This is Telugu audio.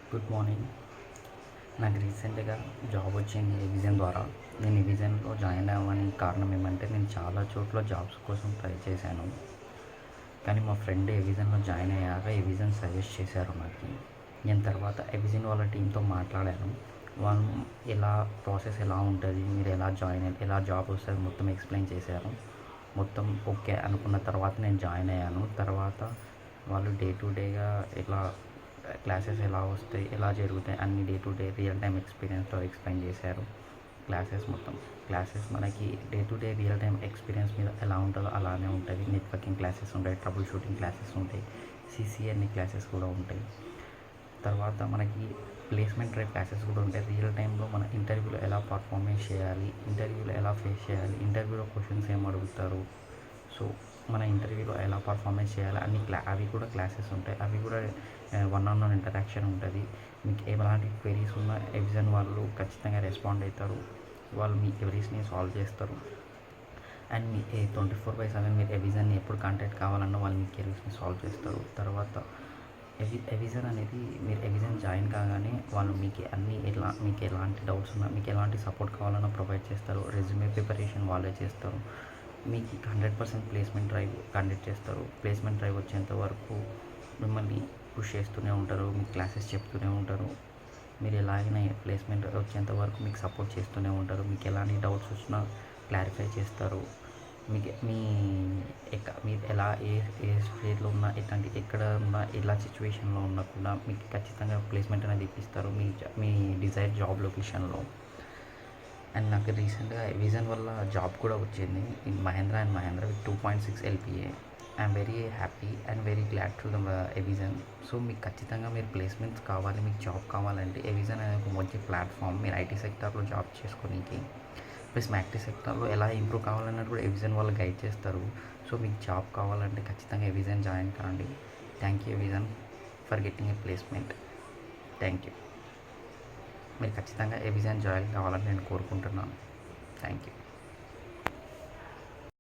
Good morning. నాకు రీసెంట్గా జాబ్ వచ్చింది ఎవిజన్ ద్వారా. నేను ఎవిజన్లో జాయిన్ అవ్వడానికి కారణం ఏమంటే, నేను చాలా చోట్ల జాబ్స్ కోసం ట్రై చేశాను. కానీ మా ఫ్రెండ్ ఎవిజన్లో జాయిన్ అయ్యాక ఎవిజన్ సజెస్ట్ చేశారు నాకు. నేను తర్వాత ఎవిజన్ వాళ్ళ టీంతో మాట్లాడాను. వాళ్ళు ప్రాసెస్ ఎలా ఉంటుంది, మీరు ఎలా జాబ్ వస్తుంది మొత్తం ఎక్స్ప్లెయిన్ చేశారు. మొత్తం ఓకే అనుకున్న తర్వాత నేను జాయిన్ అయ్యాను. తర్వాత వాళ్ళు డే టు డేగా క్లాసెస్ ఎలా వస్తాయి, ఎలా జరుగుతాయి అన్ని day to day real time ఎక్స్పీరియన్స్తో ఎక్స్ప్లెయిన్ చేశారు. క్లాసెస్ మనకి day to day real time experience మీద ఎలా ఉంటుందో అలానే ఉంటుంది. నెట్వర్కింగ్ క్లాసెస్ ఉంటాయి, ట్రబుల్ షూటింగ్ క్లాసెస్ ఉంటాయి, సిసిఎన్ఈ క్లాసెస్ కూడా ఉంటాయి. తర్వాత మనకి ప్లేస్మెంట్ డ్రైవ్ క్లాసెస్ కూడా ఉంటాయి. రియల్ టైంలో మన ఇంటర్వ్యూలో ఎలా పర్ఫార్మెన్స్ చేయాలి, ఇంటర్వ్యూలో ఎలా ఫేస్ చేయాలి, ఇంటర్వ్యూలో క్వశ్చన్స్ ఏం అడుగుతారు, సో మన ఇంటర్వ్యూలో ఎలా పర్ఫార్మెన్స్ చేయాలి అవి కూడా క్లాసెస్ ఉంటాయి. అవి కూడా వన్ ఇంటరాక్షన్ ఉంటుంది. మీకు ఎలాంటి క్వెరీస్ ఉన్నా ఎవిజన్ వాళ్ళు ఖచ్చితంగా రెస్పాండ్ అవుతారు. వాళ్ళు మీ క్వెరీస్ని సాల్వ్ చేస్తారు. అండ్ మీ 24/7 మీరు ఎవిజన్ని ఎప్పుడు కాంటాక్ట్ కావాలన్నా వాళ్ళు మీ క్వెరీస్ని సాల్వ్ చేస్తారు. తర్వాత ఎవిజన్ అనేది మీరు ఎవిజన్ జాయిన్ కాగానే వాళ్ళు మీకు ఎలాంటి డౌట్స్ ఉన్నా, మీకు ఎలాంటి సపోర్ట్ కావాలన్నా ప్రొవైడ్ చేస్తారు. రెజ్యూమే ప్రిపరేషన్ వాళ్ళే చేస్తారు. మీకు 100% ప్లేస్మెంట్ డ్రైవ్ కండక్ట్ చేస్తారు. ప్లేస్మెంట్ డ్రైవ్ వచ్చేంత వరకు మిమ్మల్ని పుష్ చేస్తూనే ఉంటారు, మీకు క్లాసెస్ చెప్తూనే ఉంటారు. మీరు ఎలాగైనా ప్లేస్మెంట్ వచ్చేంత వరకు మీకు సపోర్ట్ చేస్తూనే ఉంటారు. మీకు ఎలాంటి డౌట్స్ వచ్చినా క్లారిఫై చేస్తారు. మీకు మీరు ఏ స్టేజ్లో ఉన్నా, ఎక్కడ ఉన్నా, ఎలా సిచ్యువేషన్లో ఉన్నా కూడా మీకు ఖచ్చితంగా ప్లేస్మెంట్ అనేది ఇప్పిస్తారు మీ డిజైర్ జాబ్ లొకేషన్లో. అండ్ నాకు రీసెంట్గా ఎవిజన్ వల్ల జాబ్ కూడా వచ్చింది in Mahindra and Mahindra with 2.6 LPA. I'm very happy and very glad to the ఎవిజన్. సో మీకు ఖచ్చితంగా మీరు ప్లేస్మెంట్స్ కావాలి, మీకు జాబ్ కావాలంటే ఎవిజన్ అనేది ఒక మంచి ప్లాట్ఫామ్. మీరు ఐటీ సెక్టార్లో జాబ్ చేసుకోనికి ప్లస్ ఐటీ సెక్టార్లో ఎలా ఇంప్రూవ్ కావాలన్నది కూడా ఎవిజన్ వాళ్ళు గైడ్ చేస్తారు. సో మీకు జాబ్ కావాలంటే ఖచ్చితంగా ఎవిజన్ జాయిన్ కాండి. Thank you ఎవిజన్ for getting a placement. Thank you. మీరు ఖచ్చితంగా ఎవిజన్ జాయిన్ కావాలని నేను కోరుకుంటున్నాను. Thank you.